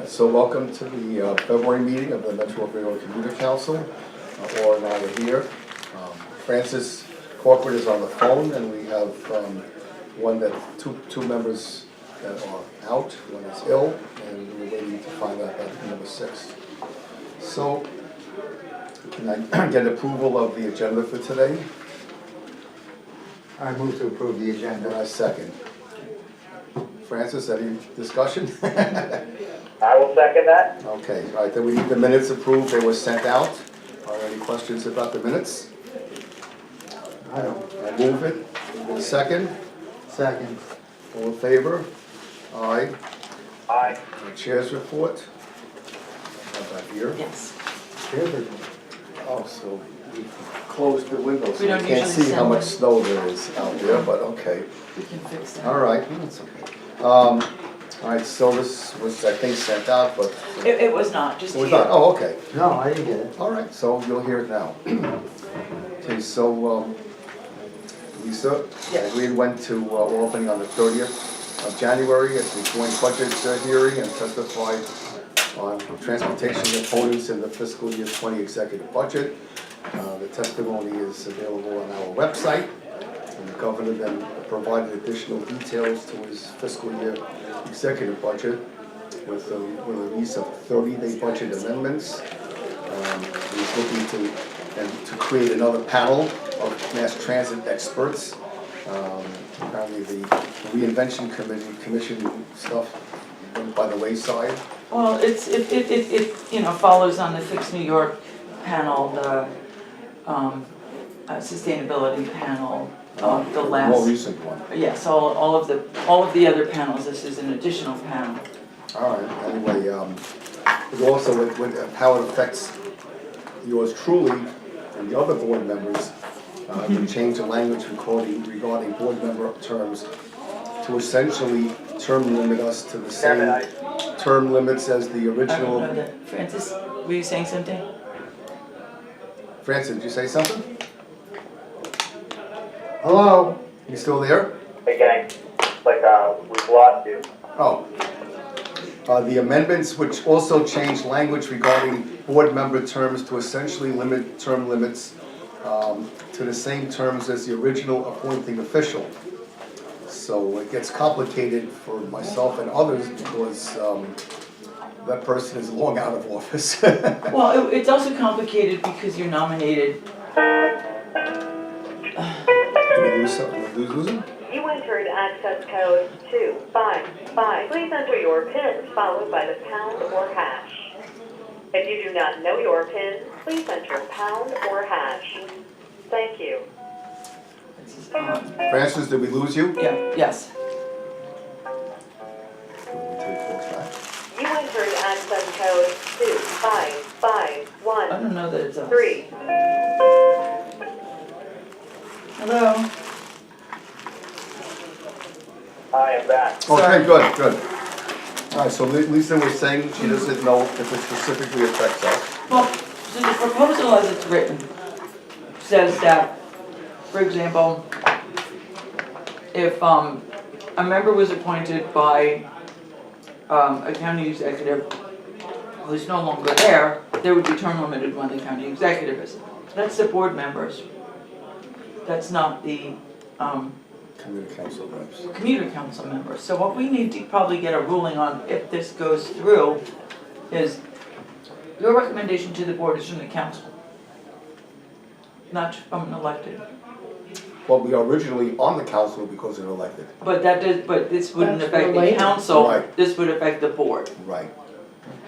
So welcome to the February meeting of the Metro Railroad Commuter Council. Laura and I are here. Francis Corporate is on the phone, and we have two members that are out. One is ill, and we're waiting to find out about number 6. So, can I get approval of the agenda for today? I move to approve the agenda. And I second. Francis, any discussion? I will second that. Okay, all right, then we need the minutes approved. They were sent out. Are there any questions about the minutes? I don't. I move it. A second. Second. All in favor? Aye. Aye. Chair's report. I have that here. Yes. Oh, so we closed the windows. We don't can't usually see how send much them. snow there is out there, but okay. We can fix that. All right, that's okay. All right, so this was, I think, sent out, but It was not, just it here. was not. Oh, okay. No, I didn't get it. All right, so you'll hear it now. Okay, so Lisa, Yes. we went to opening on the 30th of January at the joint budget hearing and testified on transportation components in the fiscal year 20 executive budget. The testimony is available on our website, and the governor then provided additional details to his fiscal year executive budget with a release of 30-day budget amendments. He's looking to create another panel of mass transit experts. Apparently the reinvention commission stuff went by the wayside. Well, it follows on the Fix New York panel, the sustainability panel, the last. More recent one. Yes, all of the other panels, this is an additional panel. All right, anyway, it also with how it affects yours truly and the other board members, we changed the language regarding board member terms to essentially term limit us to the same term limits as the I don't original. know that. Francis, were you saying something? Francis, did you say something? Hello? You still there? Hey gang, like we've lost you. Oh. The amendments, which also changed language regarding board member terms to essentially limit term limits to the same terms as the original appointing official. So it gets complicated for myself and others because that person is long out of office. Well, it's also complicated because you're nominated. Did we lose something? Did we lose him? You entered access code 255. Please enter your PIN followed by the pound or hash. If you do not know your PIN, please enter pound or hash. Thank you. Francis, did we lose you? Yeah, yes. Can we take folks back? You entered access code I 2551. don't know that it's us. 3. Hello? I am back. Okay, good. All right, so Lisa was saying she doesn't know if it specifically affects us. Well, so the proposal as it's written says that, for example, if a member was appointed by a county executive who's no longer there, they would be term limited when the county executive is. That's the board members. That's not the Community council reps. commuter council members. So what we need to probably get a ruling on if this goes through is your recommendation to the board is from the council, not from an elected. Well, we are originally on the council because we're elected. But but this wouldn't That's affect the related. council, Right. this would affect the board. Right.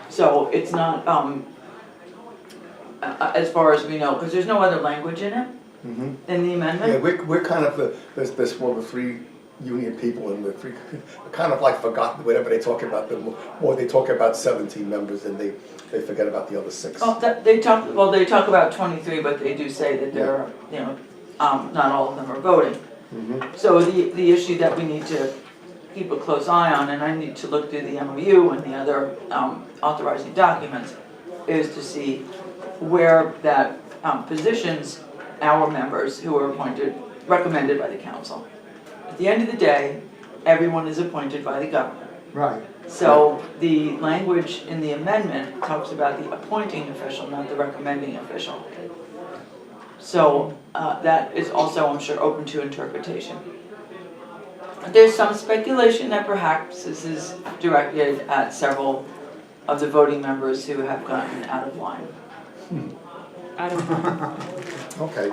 So it's not, as far as we know, because there's no other language in it, Mm-hmm. in the Yeah, amendment. we're kind of there's more of 3 union people and we're kind of like forgotten whenever they talk about them, or they talk about 17 members and they forget about the other 6. Oh, they talk about 23, but they do say that there are, not all of them are voting. Mm-hmm. So the issue that we need to keep a close eye on, and I need to look through the MOU and the other authorizing documents, is to see where that positions our members who are recommended by the council. At the end of the day, everyone is appointed by the governor. Right. So the language in the amendment talks about the appointing official, not the recommending official. So that is also, I'm sure, open to interpretation. There's some speculation that perhaps this is directed at several of the voting members who have gotten out of line. I don't know. Okay.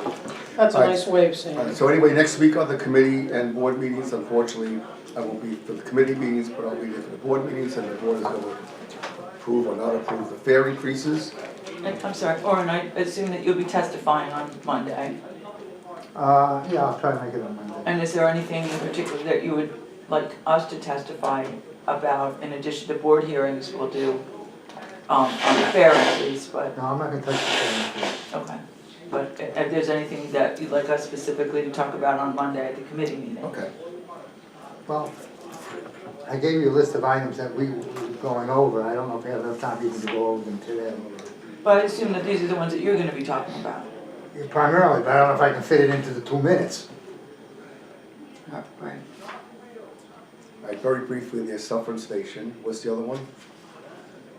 That's a All right. nice way of saying All right, it. so anyway, next week on the committee and board meetings, unfortunately, I won't be for the committee meetings, but I'll be there for the board meetings, and the board is going to approve or not approve the fare increases. And I'm sorry, Orin, I assume that you'll be testifying on Monday. Yeah, I'll try to make it on Monday. And is there anything in particular that you would like us to testify about in addition to board hearings we'll do on the fare increase, but, No, I'm not gonna touch the phone. okay. But if there's anything that you'd like us specifically to talk about on Monday at the committee meeting? Okay. Well, I gave you a list of items that we were going over. I don't know if we have enough time even to go over them today. But I assume that these are the ones that you're gonna be talking about. Yeah, primarily, but I don't know if I can fit it into the 2 minutes. Right. All right, very briefly, the Suffern Station, what's the other one?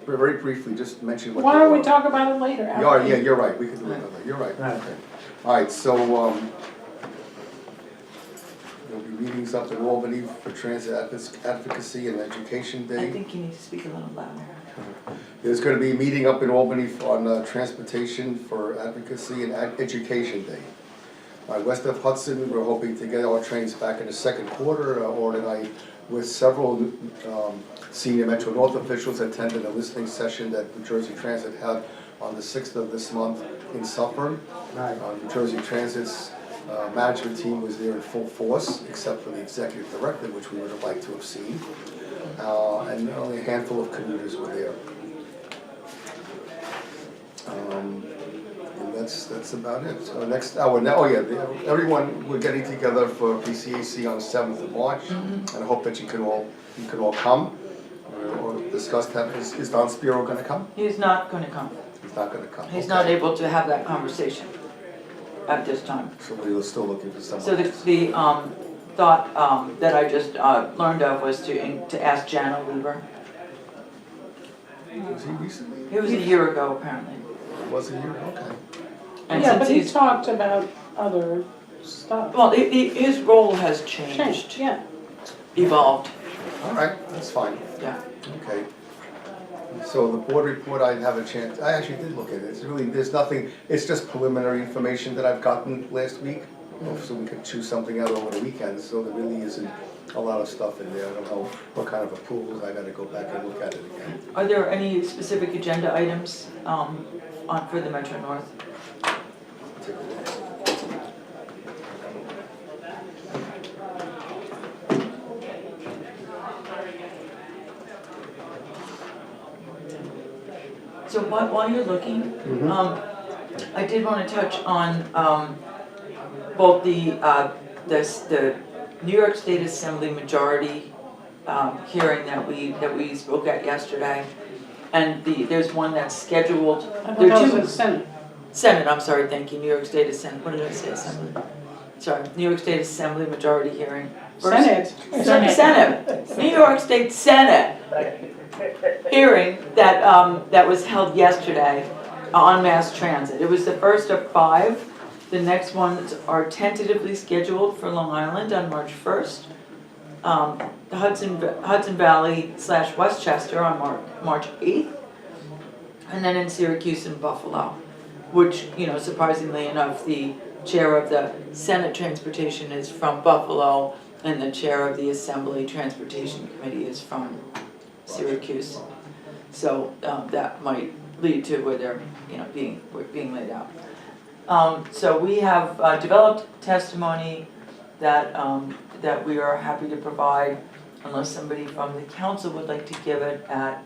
Very briefly, just mention what. Why don't we talk about it later? Yeah, you're right, we can do another, you're right. Right. Okay. All right, so, there'll be meetings up in Albany for transit advocacy and education I day. think you need to speak a little louder. There's gonna be a meeting up in Albany on transportation for advocacy and education day. West of Hudson, we're hoping to get our trains back in the second quarter, or tonight, with several senior Metro North officials attended a listening session that New Jersey Transit had on the 6th of this month in Suffern. Right. New Jersey Transit's management team was there in full force, except for the executive director, which we would have liked to have seen. And only a handful of commuters were there. And that's about it. So next, everyone, we're getting together for PCAC on the 7th of March, and I hope that you can all come or discuss that. Is Don Spiro gonna come? He's not gonna come. He's not gonna come. He's Okay. not able to have that conversation at this time. So we're still looking for someone. So the thought that I just learned of was to ask Jana Weaver. Was he recently? It was a year ago, apparently. Was he here? Okay. And Yeah, since but he he's, talked about other stuff. well, his role has Changed, changed, yeah. evolved, All right, that's fine. yeah. Okay. So the board report, I didn't have a chance, I actually did look at it. It's really, there's nothing, it's just preliminary information that I've gotten last week. So we could choose something out over the weekend, so there really isn't a lot of stuff in there. I don't know what kind of approvals, I gotta go back and look at it again. Are there any specific agenda items for the Metro North? Take a look. So while you're looking, I did want to touch on both the New York State Assembly majority hearing that we spoke at yesterday, and there's one that's scheduled. I thought There that are was two. the Senate. Senate, I'm sorry, thank you, New York State Assembly, what did I say, Assembly? Sorry, New York State Assembly majority hearing. First- Senate, New York State Senate hearing that was held yesterday on mass transit. It was the first of 5. The next ones are tentatively scheduled for Long Island on March 1st. The Hudson Valley / Westchester on March 8th. And then in Syracuse and Buffalo, which, surprisingly enough, the chair of the Senate Transportation is from Buffalo, and the chair of the Assembly Transportation Committee is from Syracuse. So that might lead to where they're, being laid out. So we have developed testimony that we are happy to provide, unless somebody from the council would like to give it at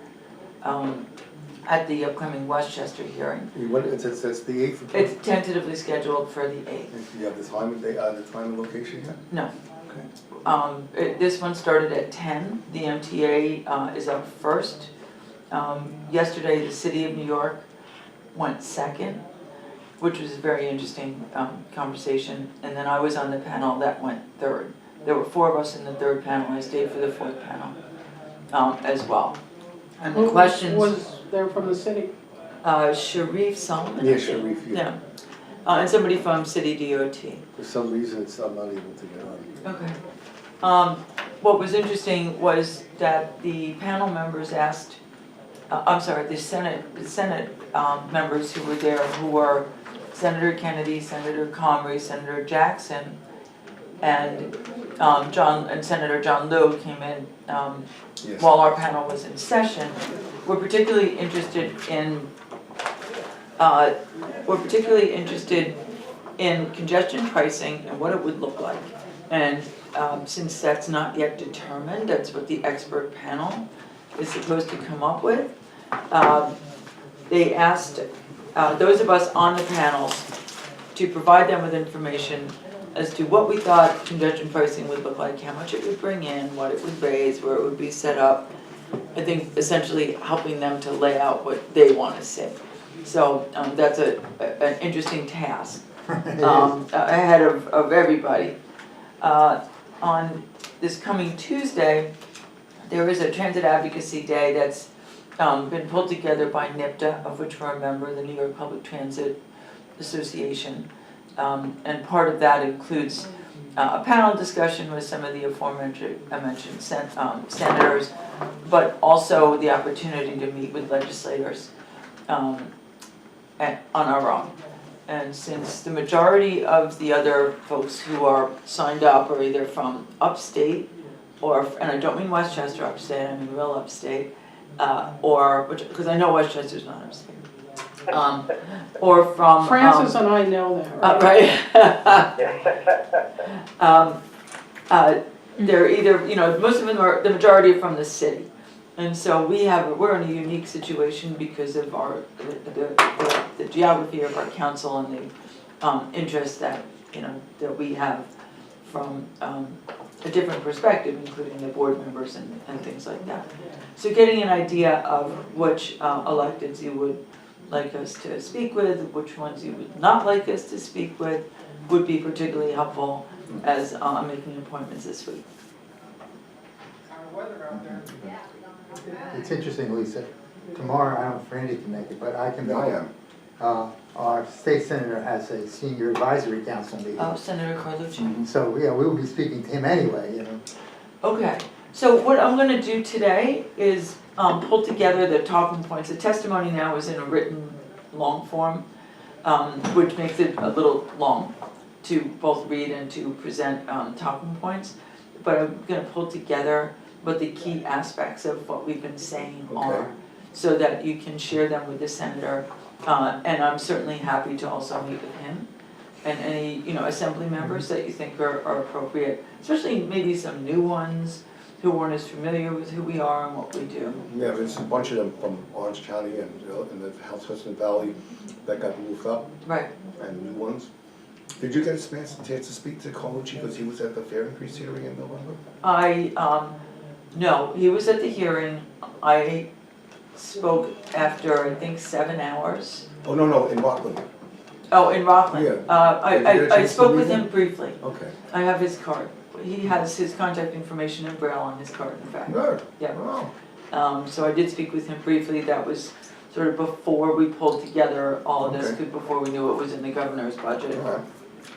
the upcoming Westchester hearing. It's the 8th. It's tentatively scheduled for the 8th. Do you have the time and location yet? No. Okay. This one started at 10. The MTA is up first. Yesterday, the City of New York went second, which was a very interesting conversation. And then I was on the panel that went third. There were 4 of us in the third panel. I stayed for the 4th panel. as well. And the Who questions, was there from the city? Sharif Solomon? Yeah, Sharif, yeah. Yeah, and somebody from City DOT. For some reason, I'm not able to get on. Okay. What was interesting was that the panel members asked, I'm sorry, the Senate members who were there, who were Senator Kennedy, Senator Comrie, Senator Jackson, and Senator John Lowe came in Yes. while our panel was in session. We're particularly interested in congestion pricing and what it would look like. And since that's not yet determined, that's what the expert panel is supposed to come up with. They asked those of us on the panels to provide them with information as to what we thought congestion pricing would look like, how much it would bring in, what it would raise, where it would be set up. I think essentially helping them to lay out what they want to see. So that's an interesting task ahead of everybody. On this coming Tuesday, there is a Transit Advocacy Day that's been pulled together by NIPTA, of which we're a member, the New York Public Transit Association. And part of that includes a panel discussion with some of the aforementioned senators, but also the opportunity to meet with legislators on our own. And since the majority of the other folks who are signed up are either from upstate, and I don't mean Westchester upstate, I mean real upstate, because I know Westchester's not upstate. Or from Francis and I know that, right? They're either, most of them are, the majority are from the city. And so we're in a unique situation because of the geography of our council and the interest that, that we have from a different perspective, including the board members and things like that. So getting an idea of which electeds you would like us to speak with, which ones you would not like us to speak with, would be particularly helpful as I'm making appointments this week. It's interesting, Lisa. Tomorrow, I don't know if Randy can make it, but I can. Yeah, I am. Our state senator has a senior advisory council meeting. Oh, Senator Carlucci. So, yeah, we will be speaking to him anyway, Okay, so what I'm gonna do today is pull together the talking points. The testimony now is in a written long form, which makes it a little long to both read and to present talking points. But I'm gonna pull together what the key aspects of what we've been saying are, so that you can share them with the senator. And I'm certainly happy to also meet with him and any, assembly members that you think are appropriate, especially maybe some new ones who weren't as familiar with who we are and what we do. Yeah, there's a bunch of them from Orange County and in the Hudson Valley that got moved up. Right. And new ones. Did you get a chance to speak to Carlucci because he was at the fare increase hearing in November? No, he was at the hearing. I spoke after, I think, 7 hours. Oh, no, in Rockland. Oh, in Rockland. Yeah. I spoke with him briefly. Okay. I have his card. He has his contact information in Braille on his card, in fact. Good. Yeah. Wow. So I did speak with him briefly. That was sort of before we pulled together all of this, before we knew it was in the governor's budget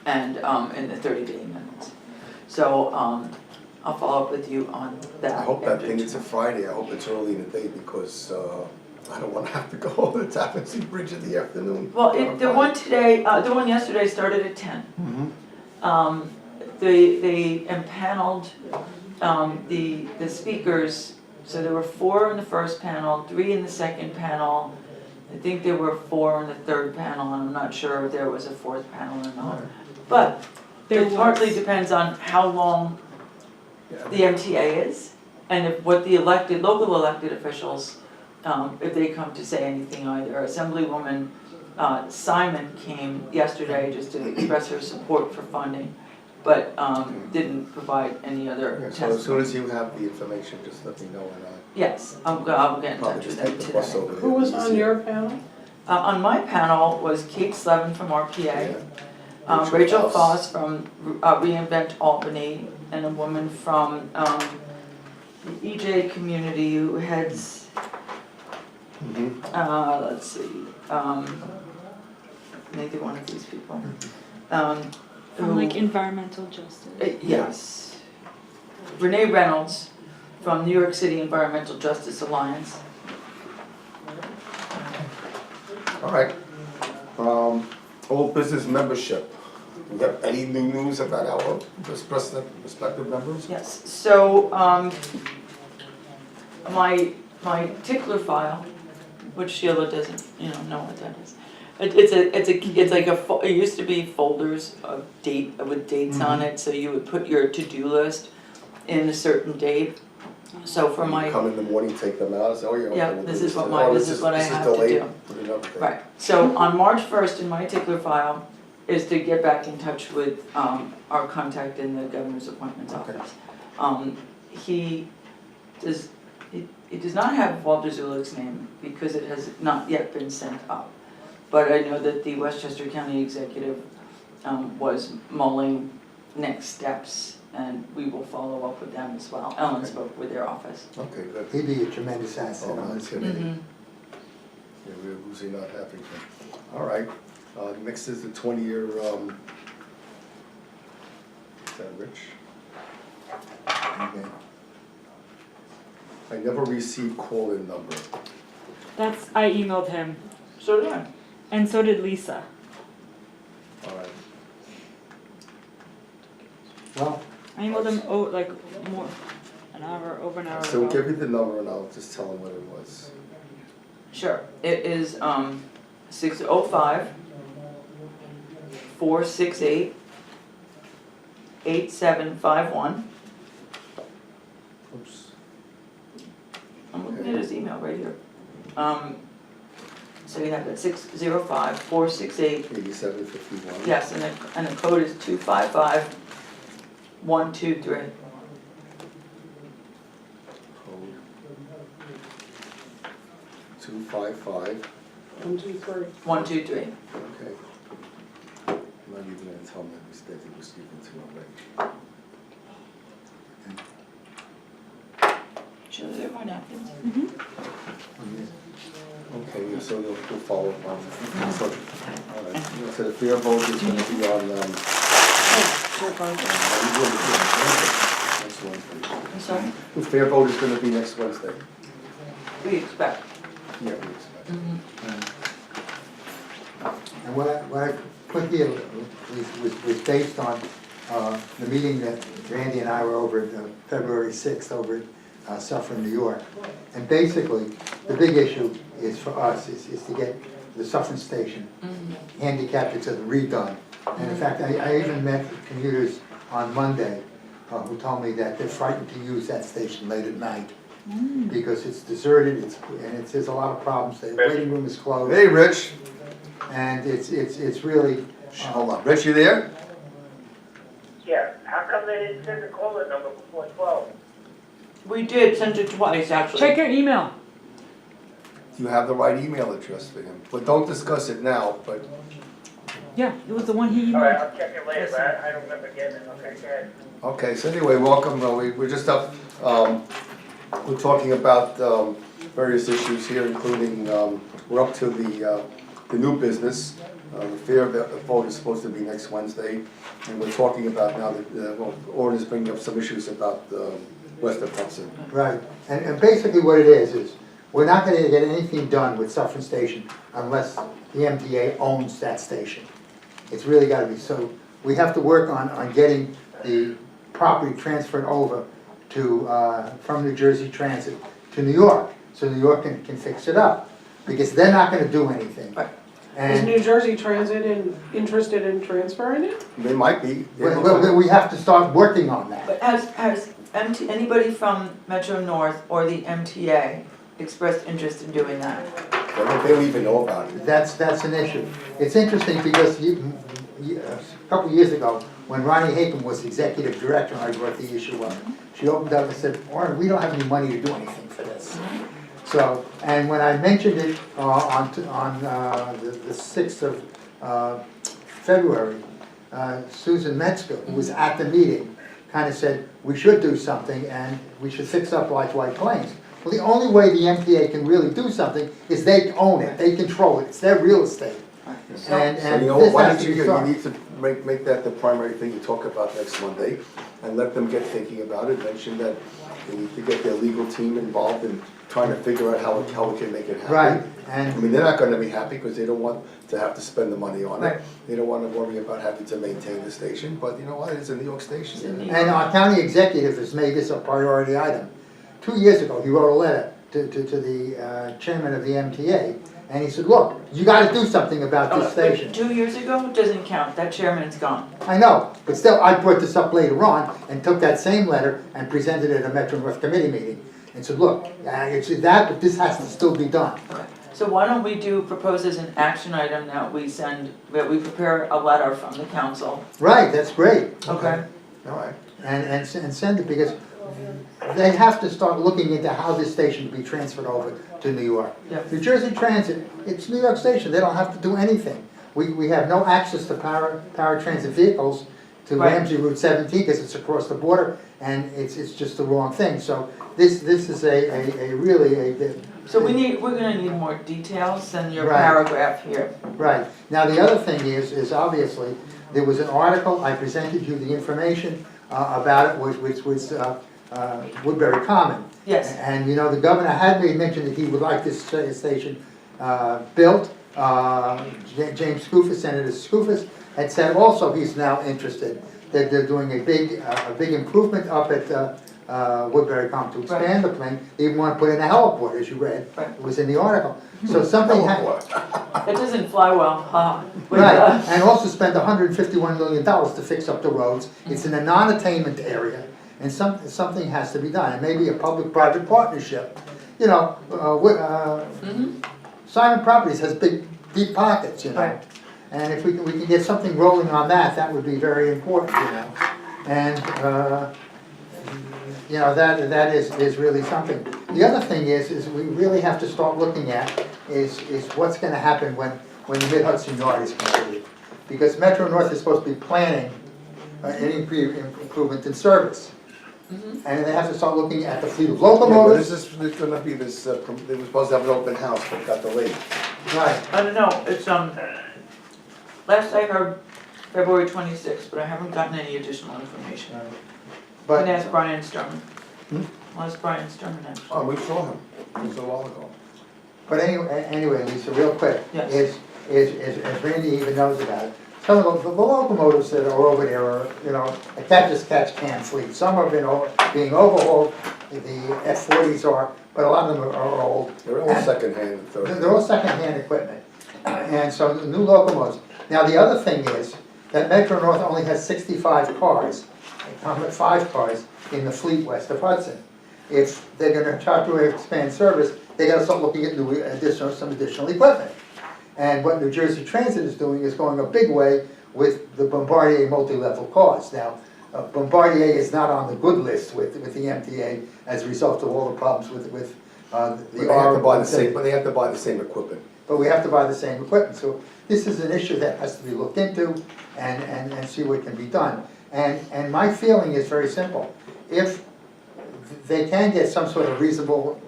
and in the 30-day amendments. So I'll follow up with you on that. I hope that thing, it's a Friday, I hope it's early in the day because I don't want to have to go over the Tappan Zee Bridge in the afternoon. Well, the one yesterday started at 10. They empaneled the speakers, so there were 4 in the first panel, 3 in the second panel. I think there were 4 in the third panel, and I'm not sure if there was a 4th panel or not. But it partly depends on how long the MTA is, and if what the local elected officials, if they come to say anything either. Assemblywoman Simon came yesterday just to express her support for funding, but didn't provide any other Yeah, so testimony. as soon as you have the information, just let me know and Yes, I'll get in probably touch just with them take the bus today. over there. Who was on your panel? On my panel was Kate Slevin from RPA, Yeah. Rachel Foss from Reinvent Albany, and a woman from the EJ community who heads, let's see, maybe one of these people. From who- like environmental justice. Yes. Renee Reynolds from New York City Environmental Justice Alliance. All right. Old business membership. We have any new news about our prospective members? Yes, so, my tickler file, which Sheila doesn't, know what that is. It's like it used to be folders of with dates on it, so you would put your to-do list in a certain date. So for my, Come in the morning, take them out, say, oh, yeah. Yeah, okay, this we'll is do what Oh, this is what I have to delayed. do. Put it up there. right, so on March 1st in my tickler file is to get back in touch with our contact in the governor's appointments office. He does not have Walter Zulick's name because it has not yet been sent up. But I know that the Westchester County Executive was mulling next steps, and we will follow up with them as well. Ellen spoke with their office. Okay, good. He'd be a tremendous asset Oh, on that's this good. committee. Yeah, we're usually not happy. All right, next is the 20-year, is that Rich? Okay. I never received call-in number. I emailed him, So did I. and so did Lisa. All right. Well, I emailed him over an hour So ago. give me the number and I'll just tell him what it was. Sure, it is 605 468 8751. Oops. I'm looking at his email right here. So you have that 605 468, 8751. yes, and the code is 255 123. Code 255. 1, 2, 3. 123. Okay. I'm not even gonna tell him that mistake he was given to already. Should I have my napkins? Okay, yeah, so we'll follow up on that. So, all right, so the fair vote is gonna be on, next Wednesday. I'm sorry? The fair vote is gonna be next Wednesday. We expect. Yeah, we expect. and what I put here was based on the meeting that Randy and I were over at February 6th over at Suffern, New York. And basically, the big issue is for us is to get the Suffern station handicapped accessible redone. And in fact, I even met commuters on Monday who told me that they're frightened to use that station late at night because it's deserted, there's a lot of problems. The waiting room is closed, Hey, Rich. and it's really. Hold on, Rich, you there? Yeah, how come they didn't send the call-in number before 12? We did send it twice, actually. Check your email. You have the right email address for him, but don't discuss it now, but Yeah, it was the one he All right, emailed. I'll check it later, but I don't remember getting it. Okay, go ahead. okay, so anyway, welcome, we're just up, we're talking about various issues here, including, we're up to the new business. The fair vote is supposed to be next Wednesday, and we're talking about now that, Orrin is bringing up some issues about west of Hudson. Right, and basically what it is we're not gonna get anything done with Suffern Station unless the MTA owns that station. It's really gotta be, so we have to work on getting the property transferred over to, from New Jersey Transit to New York, so New York can fix it up, because they're not gonna do anything. Right. Is And, New Jersey Transit interested in transferring it? They might be. we have to start working on that. But has anybody from Metro North or the MTA expressed interest in doing that? They don't even know about it. That's an issue. It's interesting because a couple years ago, when Ronnie Hakem was executive director, and I brought the issue up, she opened up and said, Orrin, we don't have any money to do anything for this. So, and when I mentioned it on the 6th of February, Susan Metzger, who was at the meeting, kind of said, we should do something and we should fix up like White Plains. Well, the only way the MTA can really do something is they own it, they control it, it's their real estate. And So you know, this why has don't to you, be you solved. need to make that the primary thing you talk about next Monday, and let them get thinking about it, mention that they need to get their legal team involved in trying to figure out how we can make it happen. Right, I and, mean, they're not gonna be happy, because they don't want to have to spend the money on Right. it. They don't wanna worry about having to maintain the station, but you know what, it's a New York station. and our county executive has made this a priority item. 2 years ago, he wrote a letter to the chairman of the MTA, and he said, look, you gotta do something about this station. 2 years ago doesn't count, that chairman's gone. I know, but still, I brought this up later on and took that same letter and presented it at a Metro North Committee meeting. And said, look, it's that, but this has to still be done. So why don't we propose as an action item that we prepare a letter from the council, Right, that's great. okay? All right. And send it, because they have to start looking into how this station can be transferred over to New York. Yeah. New Jersey Transit, it's New York Station, they don't have to do anything. We have no access to paratransit vehicles to Right. Ramsey Route 17, because it's across the border, and it's just the wrong thing. So this is a really a. So we're gonna need more details than your Right. paragraph here. Right. Now, the other thing is obviously, there was an article, I presented you the information about it, which was Woodbury Common. Yes. And, you know, the governor had made mention that he would like this station built. James Skoufis, Senator Skoufis, had said also he's now interested, that they're doing a big improvement up at Woodbury Common to expand the plane. They even want to put in a heliport, as you read. Right. It was in the article. So something It doesn't fly well, with, Right, and also spend $151 million to fix up the roads. It's in a non-attainment area, and something has to be done. And maybe a public-private partnership. You know, Simon Properties has deep pockets, you know. Right. And if we can get something rolling on that, that would be very important, you know. And, you know, that is really something. The other thing is we really have to start looking at is what's gonna happen when the Mid-Hudson Yard is completed. Because Metro North is supposed to be planning an improvement in service. And they have to start looking at the fleet of Yeah, but locomotives. this is gonna be this, they were supposed to have an open house, but it got delayed. Right, I don't know, it's, last I heard February 26th, but I haven't gotten any additional information. I'm but. gonna ask Brian Stern. I'll ask Brian Stern next. Oh, we saw him, it was a while ago. But anyway, Lisa, real quick, Yes. as Randy even knows about it, some of the locomotives that are over there are, you know, a catch-as-catch-can fleet. Some have been being overhauled, the F-40s are, but a lot of them are old. They're all secondhand, third. They're all second-hand equipment, and so the new locomotives. Now, the other thing is that Metro North only has 65 cars, 5 cars in the fleet west of Hudson. If they're gonna try to expand service, they gotta start looking at some additional equipment. And what New Jersey Transit is doing is going a big way with the Bombardier multi-level cars. Now, Bombardier is not on the good list with the MTA as a result of all the problems with the But they have to buy the R170. same, but they have to buy the same equipment. But we have to buy the same equipment, so this is an issue that has to be looked into and see what can be done. And my feeling is very simple. If they can get some sort of reasonable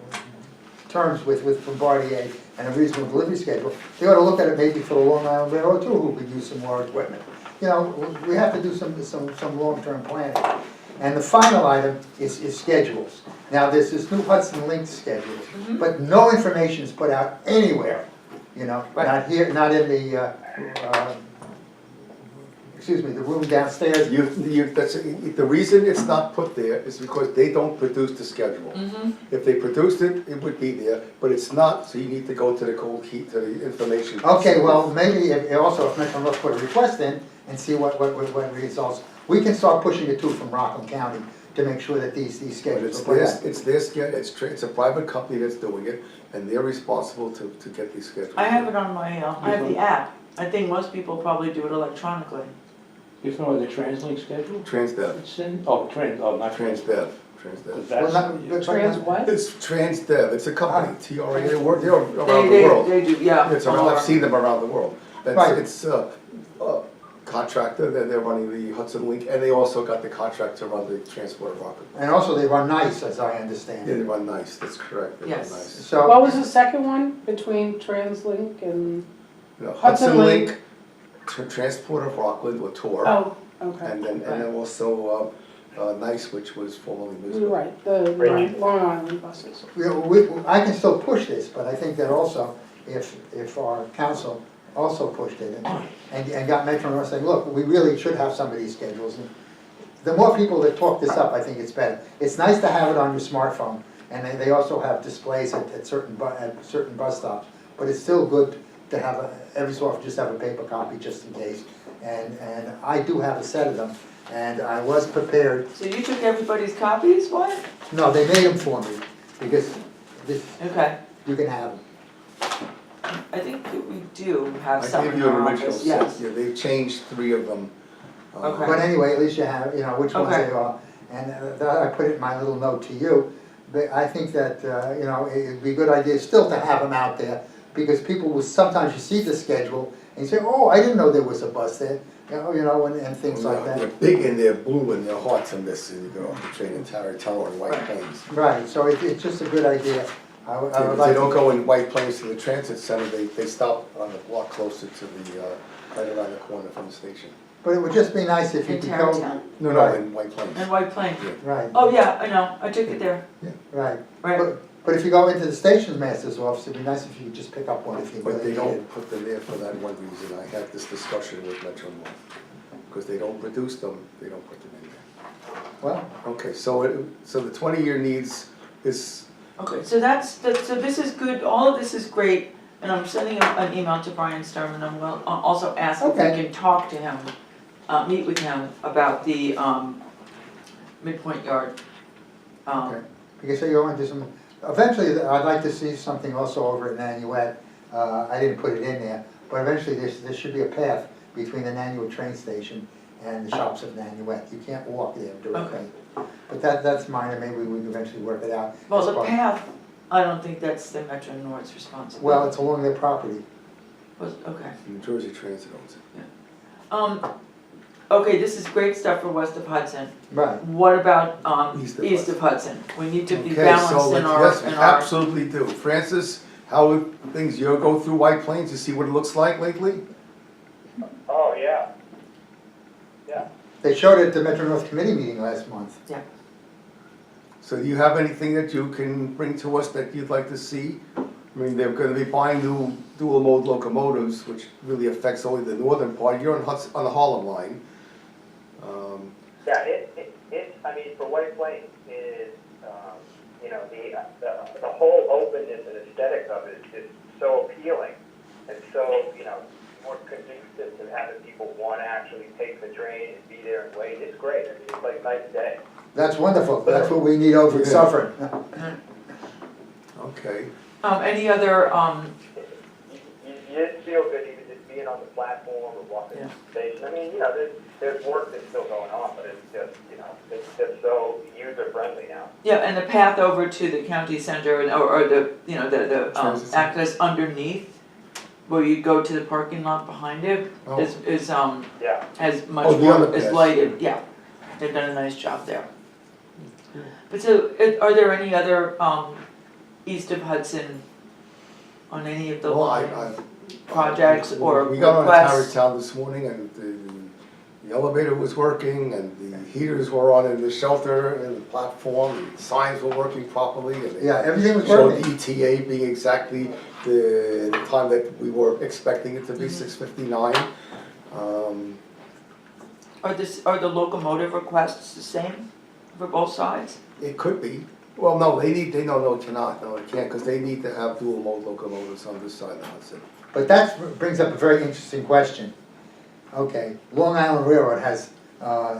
terms with Bombardier and a reasonable delivery schedule, they ought to look at it maybe for the Long Island Railroad too, who could use some more equipment. You know, we have to do some long-term planning. And the final item is schedules. Now, there's this new Hudson Link schedule, but no information is put out anywhere, you know, not here, not in the, excuse me, the room downstairs. The reason it's not put there is because they don't produce the schedule. If they produced it, it would be there, but it's not, so you need to go to the cold key, to the information. Okay, well, maybe if Metro North put a request in and see what results. We can start pushing it too from Rockland County to make sure that these But schedules are put out. it's their schedule, it's a private company that's doing it, and they're responsible to get these schedules. I have it on my, I have the app. I think most people probably do it electronically. You know the TransLink schedule? Transdev, It's in, not Transdev. Well, That's, Trans what? It's Transdev, it's a company, TRA, they're around the They world. They do, yeah. It's around, I've seen them around the world. Right. It's contractor, they're running the Hudson Link, and they also got the contract to run the transport of Rockland. And also they run nice, as I understand. Yeah, they run nice, that's correct, they run Yes. nice. So, What was the second one between TransLink and, You know, Hudson Hudson Link. Link, Transport of Rockland, or TOR. oh, okay. And then also, NICE, which was formerly You're Municipal. right, the Long Island buses. you know, I can still push this, but I think that also, if our council also pushed it and got Metro North saying, look, we really should have some of these schedules. And the more people that talk this up, I think it's better. It's nice to have it on your smartphone, and they also have displays at certain bus stops, but it's still good to have every so often just have a paper copy just in case. And I do have a set of them, and I was prepared. So you took everybody's copies, what? No, they made them for me, because this, Okay, you can have them. I think that we do have I some gave in you an our original office, set, yes. yeah, they've changed 3 of them. Okay. But anyway, at least you have, you know, which ones Okay. they are. And I put it in my little note to you. But I think that, you know, it'd be a good idea still to have them out there, because people will, sometimes you see the schedule and you say, oh, I didn't know there was a bus there, you know, and things like They're that. big and they're blue and their hearts are missing, you go off the train in Tower and White Right. Plains. Right, so it's just a good idea. I would If like they to. don't go in White Plains to the transit center, they stop on the block closer to the, right around the corner from the station. But it would just be nice if you In could go. Tarrytown, No, Right. in White Plains. and White Plains. Right, Oh, yeah, I know, I took it there, right. right. But if you go into the station master's office, it'd be nice if you could just pick up one if you But really they need don't it. put them there for that one reason. I had this discussion with Metro North. Because they don't produce them, they don't put them in there. Well, Okay, so the 20-year needs is, Okay, so so this is good, all of this is great, and I'm sending an email to Brian Sturman, and we'll also ask if we Okay. can talk to him, meet with him about the, Midpoint Yard. okay. Because so you're into some, eventually, I'd like to see something also over at Nanuet. I didn't put it in there, but eventually there should be a path between the Nanuet train station and the shops of Nanuet. You can't walk there directly. But that's minor, maybe we can eventually work it out. Well, as the part- path, I don't think that's the Metro North's responsibility. Well, it's along their property. Okay. New Jersey Transit owns it. Okay, this is great stuff for west of Hudson. Right. What about, East east of of Hudson? We need to be Okay, balanced so in yes, our, we absolutely do. Francis, how things, you go through White Plains, you see what it looks like lately? Oh, yeah. Yeah. They showed it at the Metro North Committee meeting last month. So do you have anything that you can bring to us that you'd like to see? I mean, they're gonna be buying new dual mode locomotives, which really affects only the northern part. You're on the Harlem line. Yeah, I mean, for White Plains is, you know, the whole openness and aesthetic of it is so appealing and so, you know, more conducive to having people want to actually take the train and be there and wait. It's great. I mean, it's like night and day. That's wonderful. That's what we need over in Yeah. Suffern. Okay. any other, You just feel good even just being on the platform or walking Yeah. the station. I mean, you know, there's work that's still going on, but it's just, you know, it's just so user-friendly now. yeah, and the path over to the county center, or the, you know, the Transit center. access underneath, where you go to the parking lot behind it, Oh. is, Yeah. has much Oh, the more, underpass. is lighted, yeah. They've done a nice job there. But so, are there any other, east of Hudson, on any of the Well, line projects or We got on requests? Tarrytown this morning and the elevator was working and the heaters were on in the shelter and the platform, and the signs were working properly and they Yeah, everything was showed working. the ETA being exactly the time that we were expecting it to be, 6:59. Are the locomotive requests the same for both sides? It could be. Well, no, no, it cannot, no, it can't, because they need to have dual mode locomotives on this side of the Hudson. But that brings up a very interesting question. Okay, Long Island Railroad has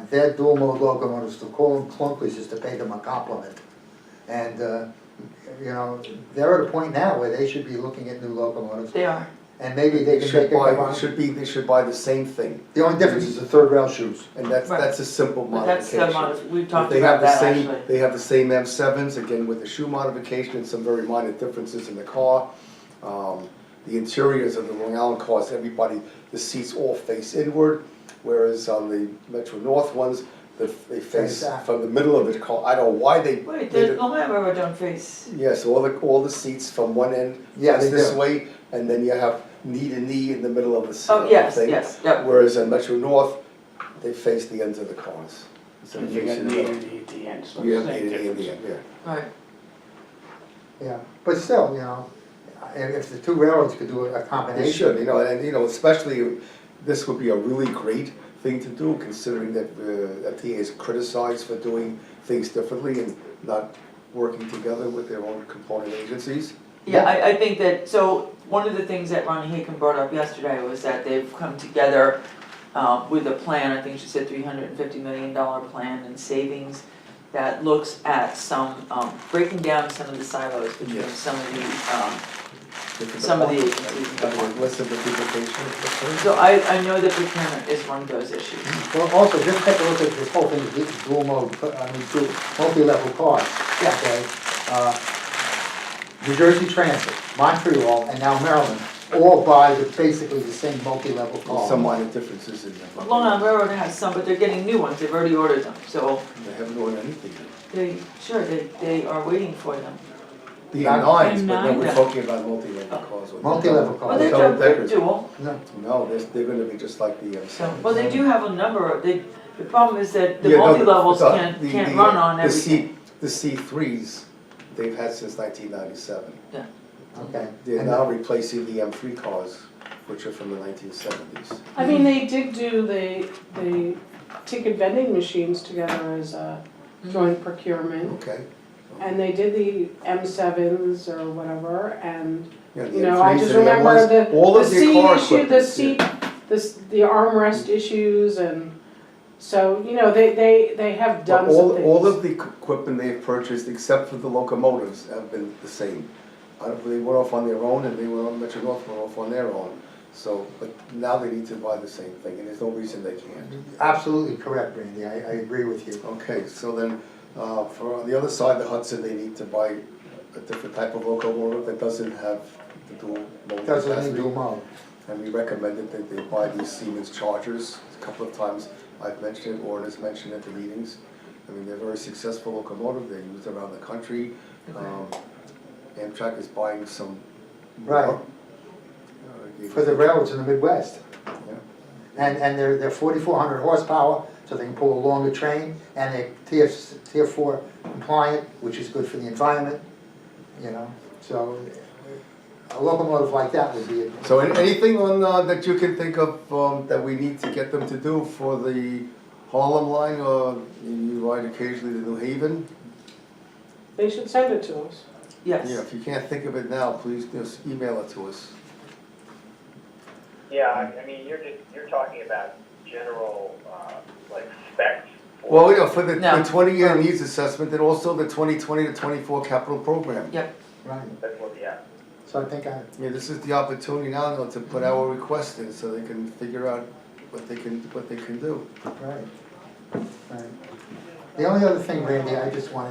their dual mode locomotives, to call them clunkies is to pay them a compliment. And, you know, they're at a point now where they should be looking at new locomotives, They are. and maybe they They can should make a buy, combine. they should buy the same thing, The only difference is the third rail shoes. and that's a simple But that's modification. the we've If talked they have about the that same, actually. they have the same M7s, again with the shoe modification and some very minor differences in the car. the interiors of the Long Island cars, everybody, the seats all face inward, whereas on the Metro North ones, they face Face out. from the middle of the car. I don't know why they. Wait, they the Long Island Railroad don't face, Yes, all the seats from one end Yeah, face they this do. way, and then you have knee to knee in the middle of the oh, yes, thing. yes, yep. Whereas in Metro North, they face the ends of the cars. Instead And of you got facing the knee middle. to knee at the end, so You it's have the knee same to knee in difference. the end, yeah. Right, Yeah, but still, if the two railroads could do a They combination. should, and especially, this would be a really great thing to do, considering that FTA is criticized for doing things differently and not working together with their own component agencies. yeah, I think that, so, one of the things that Ronnie Haken brought up yesterday was that they've come together with a plan, I think she said $350 million plan and savings that looks at some, breaking down some of the silos between Yes. some of the, Different some of the departments, agencies. and less of the duplication. So I know that procurement is one of those issues. Well, also, just take a look at this whole thing, dual mode, multi-level cars. Yeah. Okay? New Jersey Transit, Montreal, and now Maryland, all buy basically the same multi-level There's car. some minor differences in them. Long Island Railroad has some, but they're getting new ones, they've already ordered them, so They haven't ordered anything yet. they are waiting for them. The Not- M9s, but no, we're M9, talking about multi-level cars. Multi-level Well, cars. they're Double they're deckers. dual, No, No, they're gonna be just like the so, M7. well, they do have a number, the problem is that the Yeah, no, multi-levels the- can't run on the everything. The C3s, they've had since 1997. okay. They're And now replacing the M3 cars, which are from the 1970s. I mean, they did do the ticket vending machines together as a joint procurement. Okay. And they did the M7s or whatever, and, Yeah, the you know, I M3s just and the remember M1s, all the of their seat car issue, the equipment, seat, yeah. the armrest issues, and so, you know, they have done But some things. all of the equipment they've purchased, except for the locomotives, have been the same. They went off on their own, and they went on, Metro North went off on their own. So, but now they need to buy the same thing, and there's no reason they can't. Absolutely correct, Randy, I agree with you. Okay, so then, for on the other side of the Hudson, they need to buy a different type of locomotive that doesn't have the dual mode Doesn't need capacity. dual mode. And we recommended that they buy these Siemens Chargers. A couple of times I've mentioned it, Warren has mentioned at the meetings. I mean, they're a very successful locomotive, they're used around the country. Amtrak is buying some more. Right. For the railroads in the Midwest. Yeah. And they're 4,400 horsepower, so they can pull a longer train, and they're tier 4 compliant, which is good for the environment, so a locomotive like that would be. So anything on, that you can think of, that we need to get them to do for the Harlem line, or you ride occasionally to New Haven? They should send it to us. Yeah, Yes, if you can't think of it now, please just email it to us. Yeah, I mean, you're talking about general, like specs. Well, for the No. 20-year needs assessment, and also the 2020 to 24 capital program. yep, Right, That's what, yeah. so I think Yeah, this is the opportunity now to put our request in, so they can figure out what they can do. right. The only other thing, Randy, I just wanted